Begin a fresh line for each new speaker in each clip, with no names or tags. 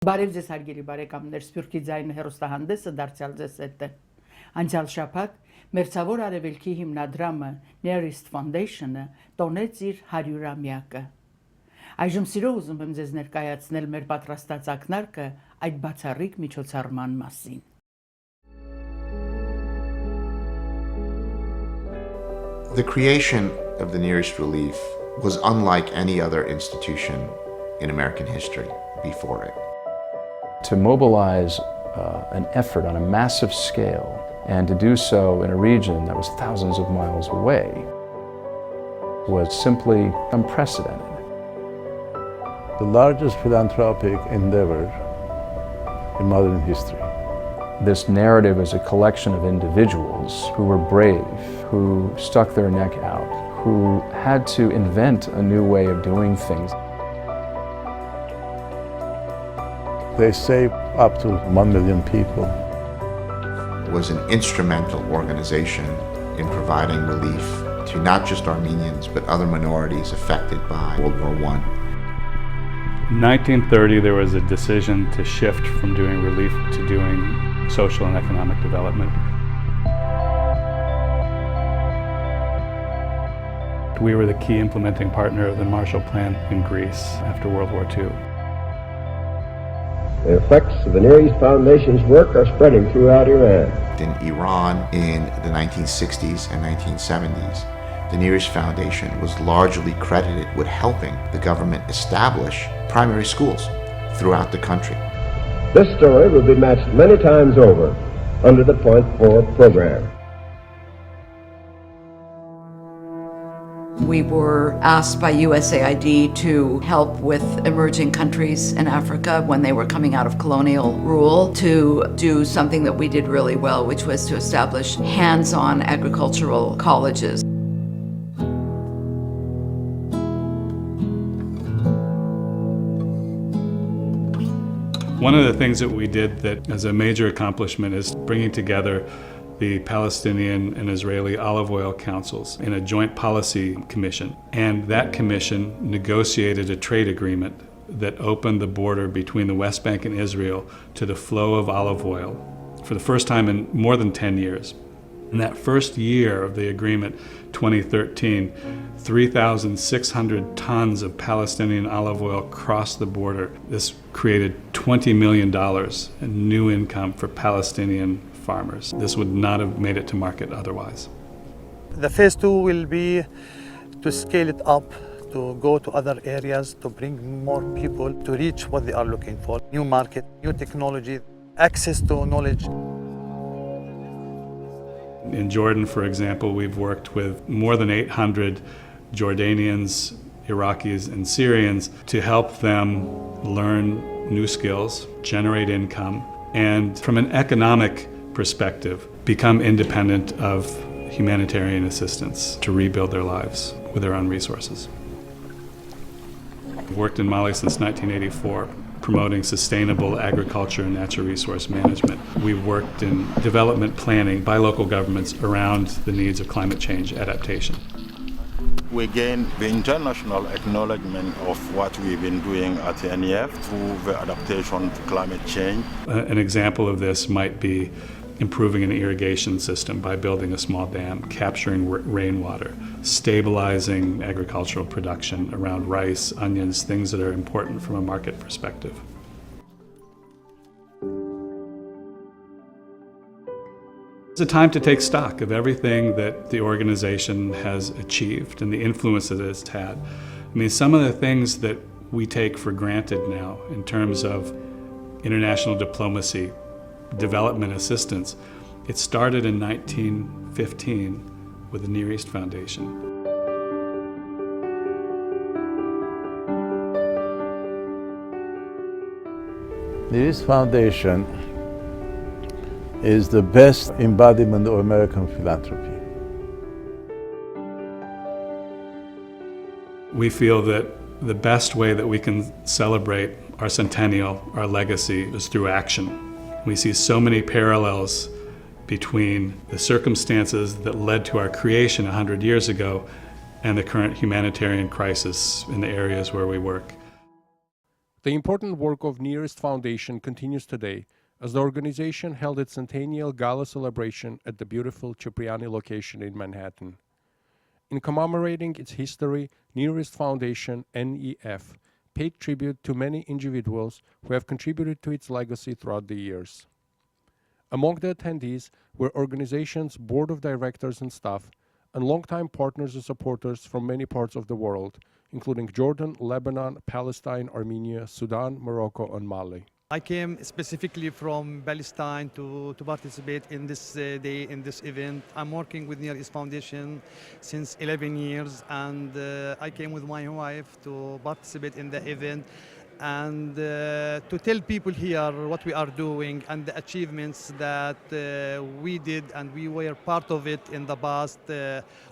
Բարև ձեզ հարգելի բարեկամներ, Սփյուռքի ձայնը հեռուստահանդեսը դարձյալ ձեզ հետ է։ Անցյալ շաբաթ Մերձավոր Արևելքի հիմնադրամը Near East Foundation-ը տոնեց իր 100-ամյակը։ Այժմ սիրով ուզում եմ ձեզ ներկայացնել մեր պատրաստած ակնարկը այդ բացառիկ միջոցառման մասին։
The creation of the Near East Relief was unlike any other institution in American history before it.
To mobilize an effort on a massive scale and to do so in a region that was thousands of miles away was simply unprecedented.
The largest philanthropic endeavor in modern history.
This narrative is a collection of individuals who were brave, who stuck their neck out, who had to invent a new way of doing things.
They saved up to 1 million people.
It was an instrumental organization in providing relief to not just Armenians, but other minorities affected by World War I.
In 1930, there was a decision to shift from doing relief to doing social and economic development. We were the key implementing partner of the Marshall Plan in Greece after World War II.
The effects of the Near East Foundation's work are spreading throughout Iran.
In Iran in the 1960s and 1970s, the Near East Foundation was largely credited with helping the government establish primary schools throughout the country.
This story will be matched many times over under the Point 4 program.
We were asked by USAID to help with emerging countries in Africa when they were coming out of colonial rule to do something that we did really well, which was to establish hands-on agricultural colleges.
One of the things that we did that as a major accomplishment is bringing together the Palestinian and Israeli olive oil councils in a joint policy commission. And that commission negotiated a trade agreement that opened the border between the West Bank and Israel to the flow of olive oil for the first time in more than 10 years. In that first year of the agreement, 2013, 3,600 tons of Palestinian olive oil crossed the border. This created $20 million in new income for Palestinian farmers. This would not have made it to market otherwise.
The phase 2 will be to scale it up, to go to other areas, to bring more people to reach what they are looking for. New market, new technology, access to knowledge.
In Jordan, for example, we've worked with more than 800 Jordanians, Iraqis, and Syrians to help them learn new skills, generate income, and from an economic perspective, become independent of humanitarian assistance to rebuild their lives with their own resources. I've worked in Mali since 1984, promoting sustainable agriculture and natural resource management. We've worked in development planning by local governments around the needs of climate change adaptation.
We gain the international acknowledgement of what we've been doing at the NEF through the adaptation to climate change.
An example of this might be improving an irrigation system by building a small dam, capturing rainwater, stabilizing agricultural production around rice, onions, things that are important from a market perspective. It's a time to take stock of everything that the organization has achieved and the influence that it's had. I mean, some of the things that we take for granted now in terms of international diplomacy, development assistance, it started in 1915 with the Near East Foundation.
The Near East Foundation is the best embodiment of American philanthropy.
We feel that the best way that we can celebrate our centennial, our legacy, is through action. We see so many parallels between the circumstances that led to our creation 100 years ago and the current humanitarian crisis in the areas where we work.
The important work of Nearest Foundation continues today as the organization held its Centennial Gala Celebration at the beautiful Cipriani location in Manhattan. In commemorating its history, Nearest Foundation, NEF, paid tribute to many individuals who have contributed to its legacy throughout the years. Among the attendees were organization's board of directors and staff, and longtime partners and supporters from many parts of the world, including Jordan, Lebanon, Palestine, Armenia, Sudan, Morocco, and Mali.
I came specifically from Palestine to participate in this day, in this event. I'm working with Nearest Foundation since 11 years, and I came with my wife to participate in the event and to tell people here what we are doing and the achievements that we did and we were part of it in the past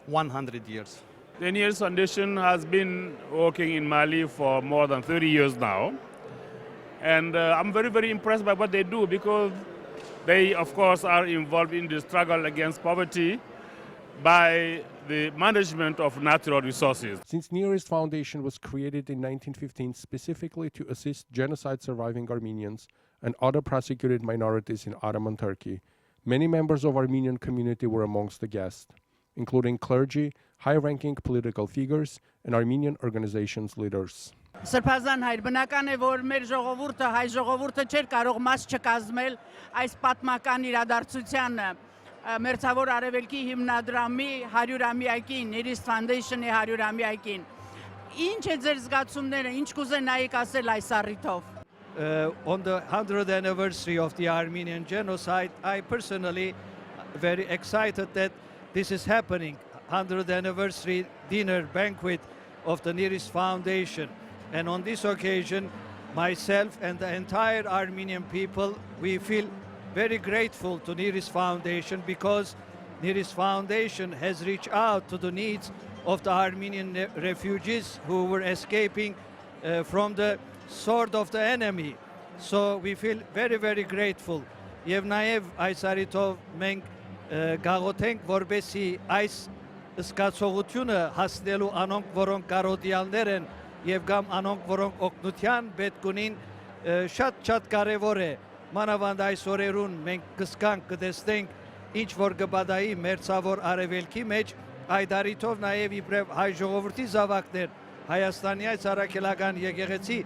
100 years.
The Nearest Foundation has been working in Mali for more than 30 years now. And I'm very, very impressed by what they do because they, of course, are involved in the struggle against poverty by the management of natural resources.
Since Nearest Foundation was created in 1915 specifically to assist genocide surviving Armenians and other persecuted minorities in Ottoman Turkey, many members of Armenian community were amongst the guests, including clergy, high-ranking political figures, and Armenian organizations leaders.
Սրբազան հայր, բնական է, որ մեր ժողովուրդը, հայ ժողովուրդը չէր կարող մաս չկազմել այս պատմական իրադարձությանը Մերձավոր Արևելքի հիմնադրամի 100-ամյակին, Nearest Foundation-ի 100-ամյակին։ Ինչ է ձեր զգացումները, ինչ կուզենայիք ասել այս առիթով։
On the 100th anniversary of the Armenian genocide, I personally very excited that this is happening. 100th anniversary dinner banquet of the Nearest Foundation. And on this occasion, myself and the entire Armenian people, we feel very grateful to Nearest Foundation because Nearest Foundation has reached out to the needs of the Armenian refugees who were escaping from the sword of the enemy. So we feel very, very grateful. Եվ նաև այս առիթով մենք գաղութենք, որպեսզի այս զգացողությունը հասնելու անոնք, որոնք կարոդիալներ են եւ կամ անոնք, որոնք օգնության պետք ունին, շատ կարեւոր է։ Մանավանդ այս օրերուն մենք կսկանք, կտեսնենք ինչ որ կբադայի մերձավոր արևելքի մեջ, այդ առիթով նաև իբրև հայ ժողովրդի զավակներ Հայաստանի այս առաքելական եկեղեցի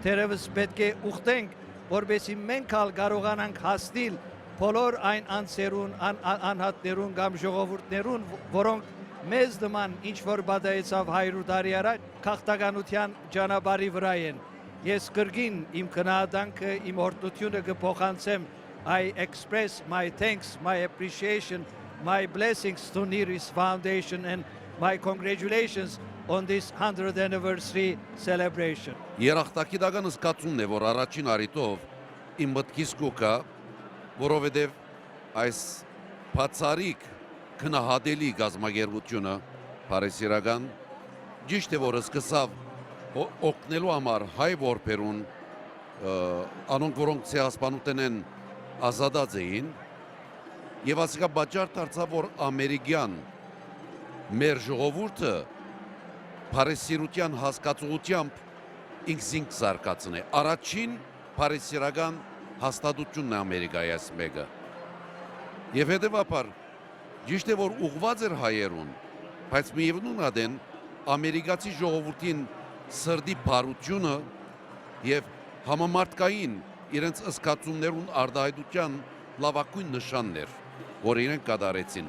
թերևս պետք է ուխտենք, որպեսզի մենք ալ կարողանանք հասնել բոլոր այն անձերուն, անհատներուն կամ ժողովուրդներուն, որոնք մեզ նման ինչ որ բադայեցավ 100 տարի առաջ քաղաքականության ճանապարհի վրա են։ Ես կրկին իմ քննադանքը, իմ օրհնությունը կփոխանցեմ. I express my thanks, my appreciation, my blessings to Nearest Foundation and my congratulations on this 100th anniversary celebration.
Երախտագիտական զգացումն է, որ առաջին առիթով իմ մտքիս կուկա, որովհետև այս բացառիկ քնահատելի գազագերբությունը Փարիսիրական ճիշտ է, որ սկսավ օգնելու համար հայ որբերուն, անոնք որոնք ցեղասպանություն են ազատած էին, եւ ասիկա բաճար դարձավ, որ ամերիկյան մեր ժողովուրդը Փարիսիրության հասկացողությամբ ինքսինք զարգացն է։ Առաջին փարիսիրական հաստատությունն է Ամերիկայի այս մեկը։ Եվ հետևաբար ճիշտ է, որ ուղղված էր հայերուն, բայց միևնույն ադեն ամերիկացի ժողովրդին սրդի բարությունը եւ համամարտկային իրենց ըսկացումներուն արտահայտության լավագույն նշաններ, որ իրենք կատարեցին։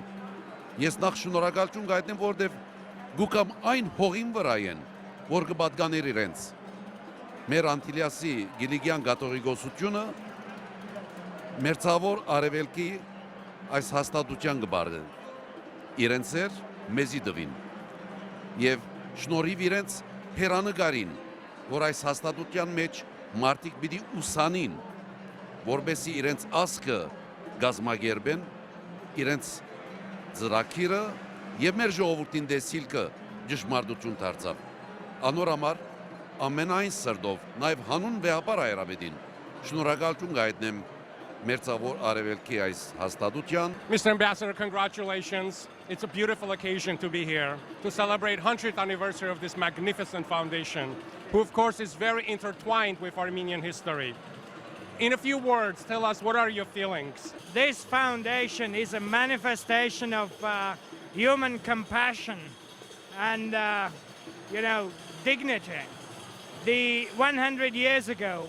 Ես նախ շնորհակալություն կհայտնեմ, որովհետեւ գուկամ այն հողին վրա են, որ կպատկաներ իրենց։ Մեր Անտիլիասի Գիլիգյան կաթողիկոսությունը մերձավոր արևելքի այս հաստատության կբարդեն։ Իրենց էր մեզի դվին։ Եվ շնորհիվ իրենց հերանեկարին, որ այս հաստատության մեջ մարդիկ պիտի ուսանին, որպեսզի իրենց ասկը գազմագերբեն, իրենց ծրագիրը եւ մեր ժողովրդին դեսիլքը ճշմարտություն դարձավ։ Անոր համար ամենայն սրտով, նաեւ հանուն վեհապար հայրապետին շնորհակալություն կհայտնեմ Մերձավոր Արևելքի այս հաստատության։
Mr. Ambassador, congratulations. It's a beautiful occasion to be here to celebrate 100th anniversary of this magnificent foundation. who of course is very intertwined with Armenian history. In a few words, tell us, what are your feelings?
This foundation is a manifestation of human compassion and, dignity. 100 years ago,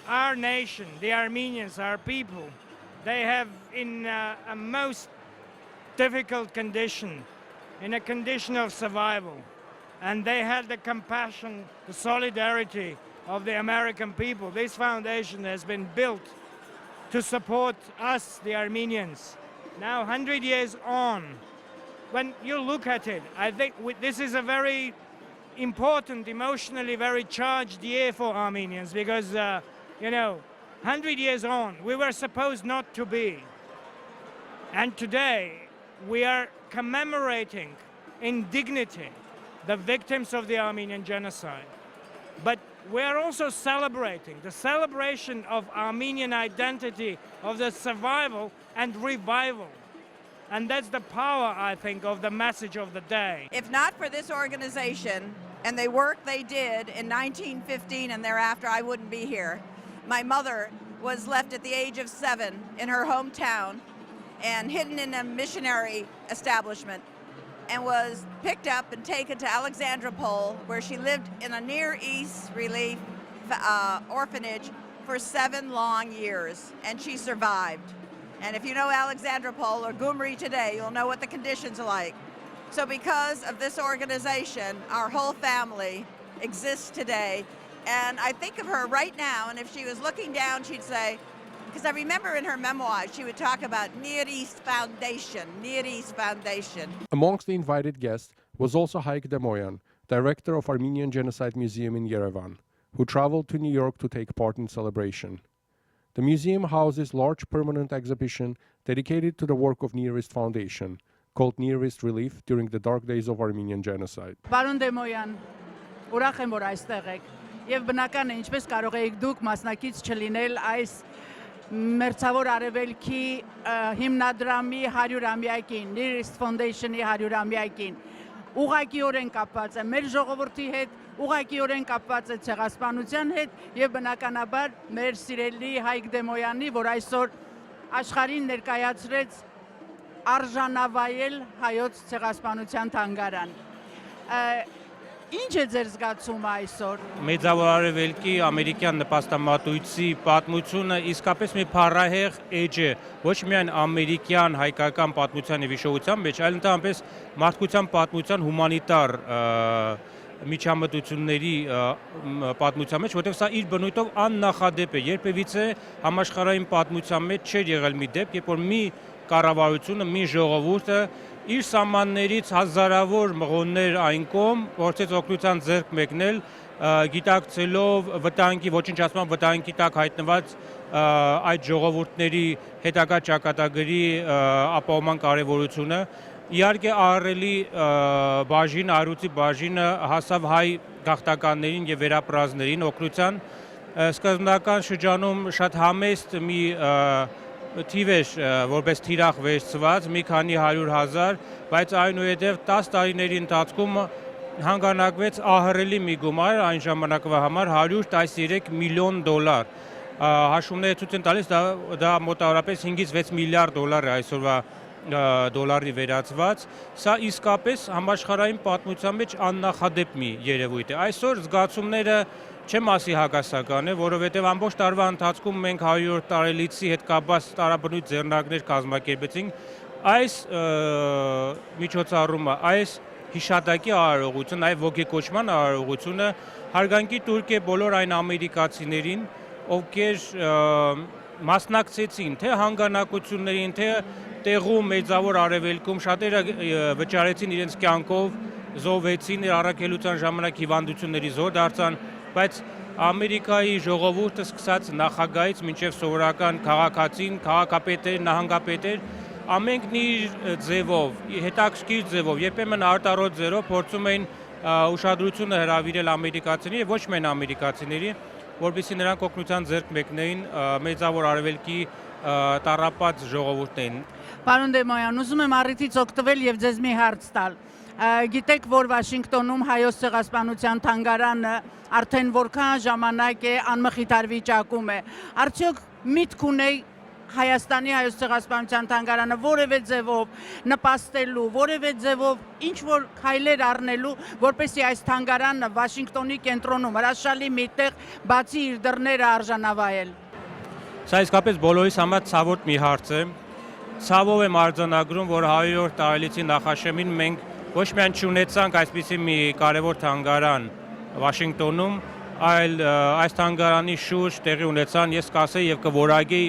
our nation, the Armenians, our people, they have in a most difficult condition, in a condition of survival. And they had the compassion, the solidarity of the American people. This foundation has been built to support us, the Armenians. Now, 100 years on, when you look at it, I think this is a very important, emotionally very charged year for Armenians because, 100 years on, we were supposed not to be. And today, we are commemorating in dignity the victims of the Armenian genocide. But we are also celebrating the celebration of Armenian identity, of the survival and revival. And that's the power, I think, of the message of the day.
If not for this organization and the work they did in 1915 and thereafter, I wouldn't be here. My mother was left at the age of 7 in her hometown and hidden in a missionary establishment, and was picked up and taken to Alexandropol, where she lived in a Near East relief orphanage for 7 long years, and she survived. And if you know Alexandropol or Gyumri today, you'll know what the conditions are like. So because of this organization, our whole family exists today. And I think of her right now, and if she was looking down, she'd say, because I remember in her memoirs, she would talk about Near East Foundation, Near East Foundation.
Amongst the invited guests was also Haik Kocharian, director of Armenian Genocide Museum in Yerevan, who traveled to New York to take part in celebration. The museum houses large permanent exhibition dedicated to the work of Near East Foundation, called Near East Relief during the dark days of Armenian genocide.
Պարոն Դեմոյան, ուրախ եմ, որ այստեղ եք, եւ բնական է, ինչպես կարող եք դուք մասնակից չլինել այս Մերձավոր Արևելքի հիմնադրամի 100-ամյակին, Near East Foundation-ի 100-ամյակին, ուղղակիորեն կապված է մեր ժողովրդի հետ, ուղղակիորեն կապված է ցեղասպանության հետ եւ բնականաբար մեր սիրելի Հայկ Դեմոյանի, որ այսօր աշխարհին ներկայացրեց արժանավայել հայոց ցեղասպանության թանգարան։ Ինչ է ձեր զգացումը այսօր։
Մեծավոր Արևելքի ամերիկյան նպաստամատույցի պատմությունը իսկապես մի փառահեղ էջ է, ոչ միայն ամերիկյան հայկական պատմության եւ հիշողության մեջ, այլ ընդհանրապես մարդկության պատմության հումանիտար միջամտությունների պատմության մեջ, որտեղ սա իր բնույթով աննախադեպ է, երբևիցե համաշխարհային պատմության մեջ չէր եղել մի դեպք, երբ որ մի կառավարությունը, մի ժողովուրդը իր սահմաններից հազարավոր մղոններ այն կողմ փորձեց օգնության ձեռք մեկնել, գիտակցելով վտանգի, ոչնչացման վտանգի տակ հայտնված այդ ժողովուրդների հետագա ճակատագրի ապահովման կարևորությունը։ Իհարկե ահռելի բաժին, առյուծի բաժինը հասավ հայ գաղթականներին եւ վերապրածներին օգնության։ Սկզբնական շրջանում շատ համեստ մի թիվ էր, որպես թիրախ վերցված, մի քանի 100,000, բայց այնուհետև 10 տարիների ընթացքում հանգանակվեց ահռելի մի գումար, այն ժամանակվա համար $113 միլիոն։ Հաշվումները ցույց են տալիս, դա մոտավորապես 5-ից 6 միլիարդ դոլար է այսօրվա դոլարի վերածված։ Սա իսկապես համաշխարհային պատմության մեջ աննախադեպ մի երևույթ է։ Այսօր զգացումները չեմ ասի հակասական է, որովհետև ամբողջ տարվա ընթացքում մենք 100 տարելիցի հետ կապված տարաբնույթ ձեռնարկներ կազմակերպեցինք։ Այս միջոցառումը, այս հիշատակի արարողությունը, այ ոգեկոչման արարողությունը հարգանքի տուրք է բոլոր այն ամերիկացիներին, ովքեր մասնակցեցին թե հանգանակություններին, թե տեղում Մեծավոր Արևելքում, շատերը վճարեցին իրենց կյանքով, զոհվեցին, առաքելության ժամանակ հիվանդությունների զոհ դարձան, բայց Ամերիկայի ժողովուրդը սկսած նախագահից մինչև սովորական քաղաքացին, քաղաքապետեր, նահանգապետեր, ամենքն իր ձևով, հետաքրքիր ձևով, երբեմն արտարոտ ձևով փորձում էին ուշադրությունը հրավիրել ամերիկացիների եւ ոչ միայն ամերիկացիների, որպեսզի նրանք օգնության ձեռք մեկնեին Մեծավոր Արևելքի տառապած ժողովուրդներին։
Պարոն Դեմոյան, ուզում եմ առիթից օգտվել եւ ձեզ մի հարց տալ։ Գիտեք, որ Վաշինգտոնում հայոց ցեղասպանության թանգարանը արդեն որքան ժամանակ է անմխիթար վիճակում է։ Արդյոք միտք ունի Հայաստանի հայոց ցեղասպանության թանգարանը որևէ ձևով նպաստելու, որևէ ձևով ինչ որ քայլեր առնելու, որպեսզի այս թանգարանը Վաշինգտոնի կենտրոնում հրաշալի մի տեղ բացի իր դռները արժանավայել։
Սա իսկապես բոլորիս համար ցավոտ մի հարց է։ Ցավով եմ արձանագրում, որ 100-րդ տարելիցի նախաշեմին մենք ոչ միայն չունեցանք այսպիսի մի կարևոր թանգարան Վաշինգտոնում, այլ այս թանգարանի շուրջ տեղի ունեցան, ես կասեի եւ կորագեի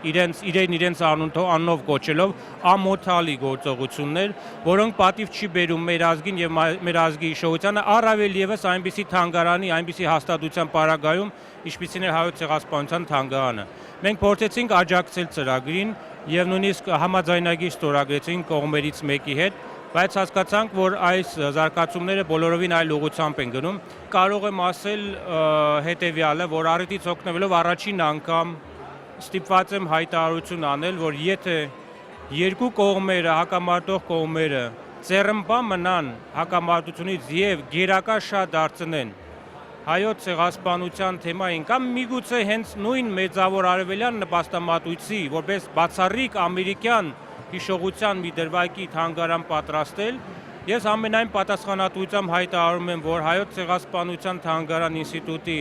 իրենց անունով կոչելով ամոթալի գործողություններ, որոնք պատիվ չի բերում մեր ազգին եւ մեր ազգի իշխողությանը, առավել եւս այնպիսի թանգարանի, այնպիսի հաստատության պարագայում, ինչպիսին է հայոց ցեղասպանության թանգարանը։ Մենք փորձեցինք աջակցել ծրագրին եւ նույնիսկ համաձայնագիր ստորագրեցինք կողմերից մեկի հետ, բայց հասկացանք, որ այս զարգացումները բոլորովին այլ ուղղությամբ են գնում։ Կարող եմ ասել հետեւյալը, որ առիթից օգտվելով առաջին անգամ ստիպված եմ հայտարարություն անել, որ եթե երկու կողմերը, հակամարտող կողմերը ծերմբա մնան հակամարտությունից եւ գերակա շատ դարձնեն հայոց ցեղասպանության թեմային կամ միգուցե հենց նույն մեծավոր արևելյան նպաստամատույցի, որպես բացառիկ ամերիկյան հիշողության մի դրվագի թանգարան պատրաստել, ես ամենայն պատասխանատվությամբ հայտարարում եմ, որ հայոց ցեղասպանության թանգարան ինստիտուտի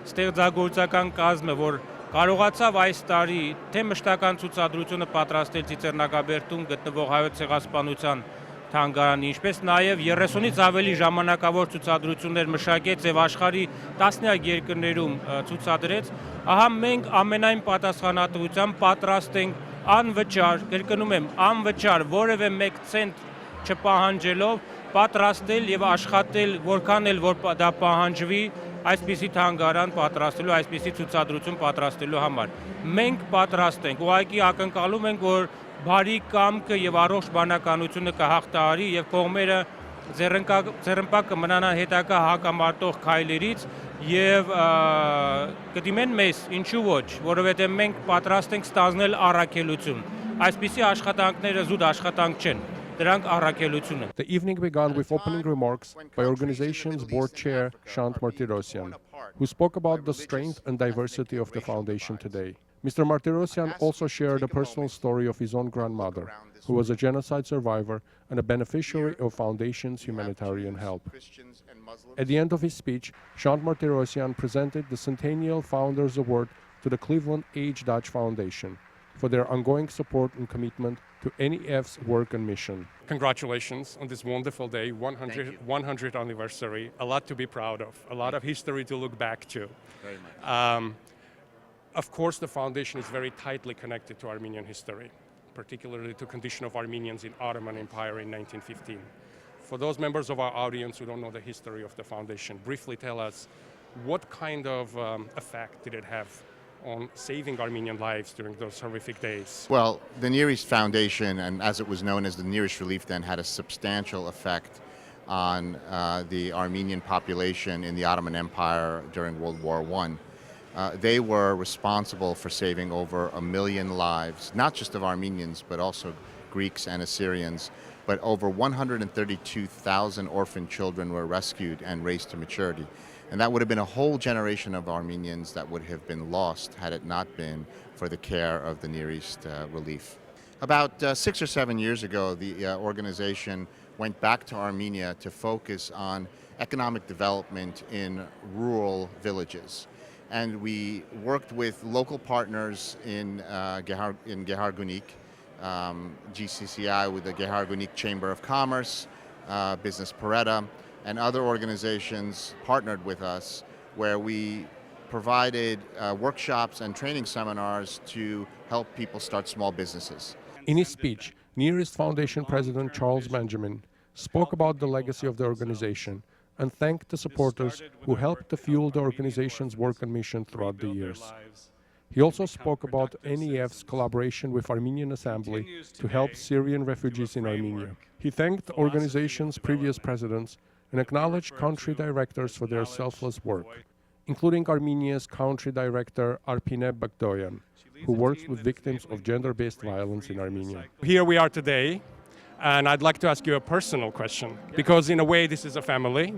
ստեղծագործական կազմը, որ կարողացավ այս տարի թե մշտական ցուցադրությունը պատրաստել Ծիծեռնակաբերդում գտնվող հայոց ցեղասպանության թանգարանի, ինչպես նաև 30-ից ավելի ժամանակավոր ցուցադրություններ մշակեց եւ աշխարհի տասնյակ երկրներում ցուցադրեց, ահա մենք ամենայն պատասխանատվությամբ պատրաստ ենք անվճար, կրկնում եմ, անվճար որևէ մեկ ցենտ չպահանջելով պատրաստել եւ աշխատել որքան էլ որ դա պահանջվի այսպիսի թանգարան պատրաստելու, այսպիսի ցուցադրություն պատրաստելու համար։ Մենք պատրաստ ենք, ուղղակի ակնկալում ենք, որ բարի կամքը եւ առողջ բանականությունը կհաղթահարի եւ կողմերը ձեռնպակ կմնան հետագա հակամարտող քայլերից եւ կդիմեն մեզ, ինչու ոչ, որովհետեւ մենք պատրաստ ենք ստանձնել առաքելություն։ Այսպիսի աշխատանքները զուտ աշխատանք չեն, դրանք առաքելություն են։
The evening began with opening remarks by organization's board chair Shant Martirosyan, who spoke about the strength and diversity of the foundation today. Mr. Martirosyan also shared a personal story of his own grandmother, who was a genocide survivor and a beneficiary of foundation's humanitarian help. At the end of his speech, Shant Martirosyan presented the Centennial Founders Award to the Cleveland Age Dutch Foundation for their ongoing support and commitment to NEF's work and mission.
Congratulations on this wonderful day, 100th anniversary. A lot to be proud of, a lot of history to look back to.
Very much.
Of course, the foundation is very tightly connected to Armenian history, particularly to the condition of Armenians in Ottoman Empire in 1915. For those members of our audience who don't know the history of the foundation, briefly tell us what kind of effect did it have on saving Armenian lives during those horrific days?
Well, the Near East Foundation, and as it was known as the Near East Relief then, had a substantial effect on the Armenian population in the Ottoman Empire during World War I. They were responsible for saving over 1 million lives, not just of Armenians, but also Greeks and Assyrians. But over 132,000 orphan children were rescued and raised to maturity. And that would have been a whole generation of Armenians that would have been lost had it not been for the care of the Near East Relief. About 6 or 7 years ago, the organization went back to Armenia to focus on economic development in rural villages. And we worked with local partners in Gehargunik, GCCI with the Gehargunik Chamber of Commerce, Business Paretta, and other organizations partnered with us where we provided workshops and training seminars to help people start small businesses.
In his speech, Near East Foundation President Charles Benjamin spoke about the legacy of the organization and thanked the supporters who helped to fuel the organization's work and mission throughout the years. He also spoke about NEF's collaboration with Armenian Assembly to help Syrian refugees in Armenia. He thanked the organization's previous presidents and acknowledged country directors for their selfless work, including Armenia's country director Arpine Bagdoyan, who works with victims of gender-based violence in Armenia.
Here we are today
And I'd like to ask you a personal question, because in a way this is a family,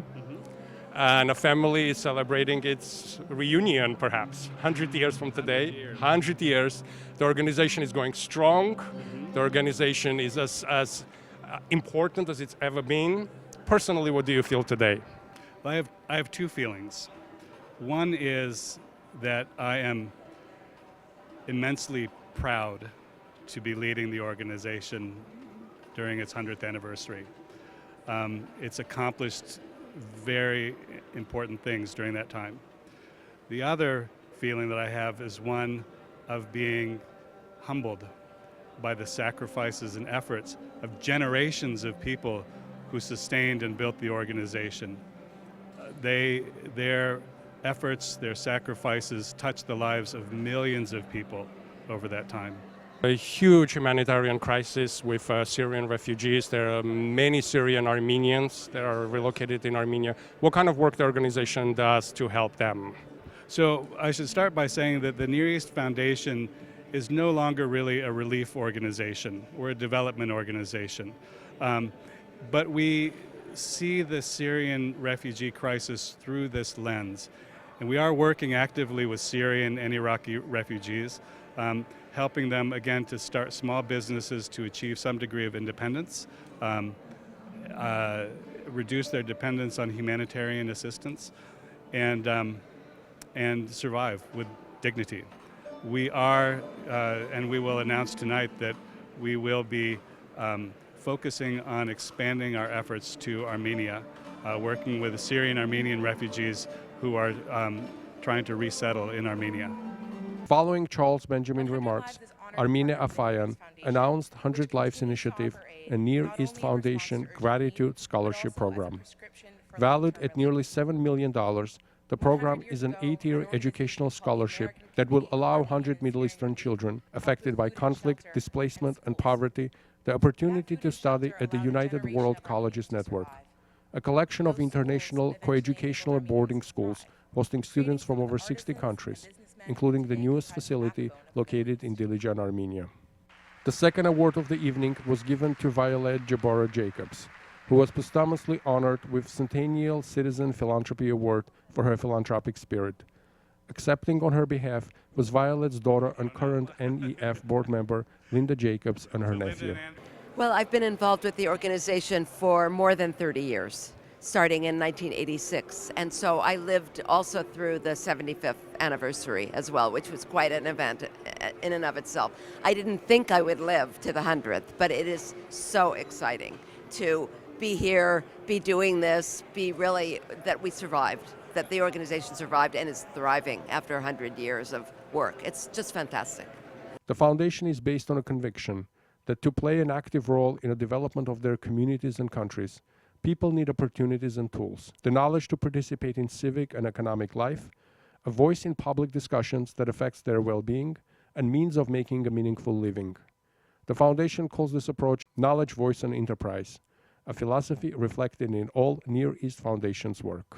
and a family is celebrating its reunion perhaps 100 years from today. 100 years. The organization is going strong. The organization is as important as it's ever been. Personally, what do you feel today?
I have two feelings. One is that I am immensely proud to be leading the organization during its 100th anniversary. It's accomplished very important things during that time. The other feeling that I have is one of being humbled by the sacrifices and efforts of generations of people who sustained and built the organization. Their efforts, their sacrifices touched the lives of millions of people over that time.
A huge humanitarian crisis with Syrian refugees. There are many Syrian Armenians that are relocated in Armenia. What kind of work the organization does to help them?
So I should start by saying that the Near East Foundation is no longer really a relief organization. We're a development organization. But we see the Syrian refugee crisis through this lens. And we are working actively with Syrian and Iraqi refugees, helping them, again, to start small businesses to achieve some degree of independence, reduce their dependence on humanitarian assistance, and survive with dignity. We are, and we will announce tonight that we will be focusing on expanding our efforts to Armenia, working with the Syrian Armenian refugees who are trying to resettle in Armenia.
Following Charles Benjamin remarks, Armenia Afayan announced 100 Lives Initiative, a Near East Foundation Gratitude Scholarship Program. Valued at nearly $7 million, the program is an 8-year educational scholarship that will allow 100 Middle Eastern children affected by conflict, displacement, and poverty the opportunity to study at the United World Colleges Network, a collection of international coeducational boarding schools hosting students from over 60 countries, including the newest facility located in Dilijan, Armenia. The second award of the evening was given to Violet Jabora Jacobs, who was posthumously honored with Centennial Citizen Philanthropy Award for her philanthropic spirit. Accepting on her behalf was Violet's daughter and current NEF board member, Linda Jacobs, and her nephew.
Well, I've been involved with the organization for more than 30 years, starting in 1986. And so I lived also through the 75th anniversary as well, which was quite an event in and of itself. I didn't think I would live to the 100th, but it is so exciting to be here, be doing this, be really that we survived, that the organization survived and is thriving after 100 years of work. It's just fantastic.
The foundation is based on a conviction that to play an active role in the development of their communities and countries, people need opportunities and tools, the knowledge to participate in civic and economic life, a voice in public discussions that affects their well-being, and means of making a meaningful living. The foundation calls this approach knowledge, voice, and enterprise, a philosophy reflected in all Near East Foundation's work.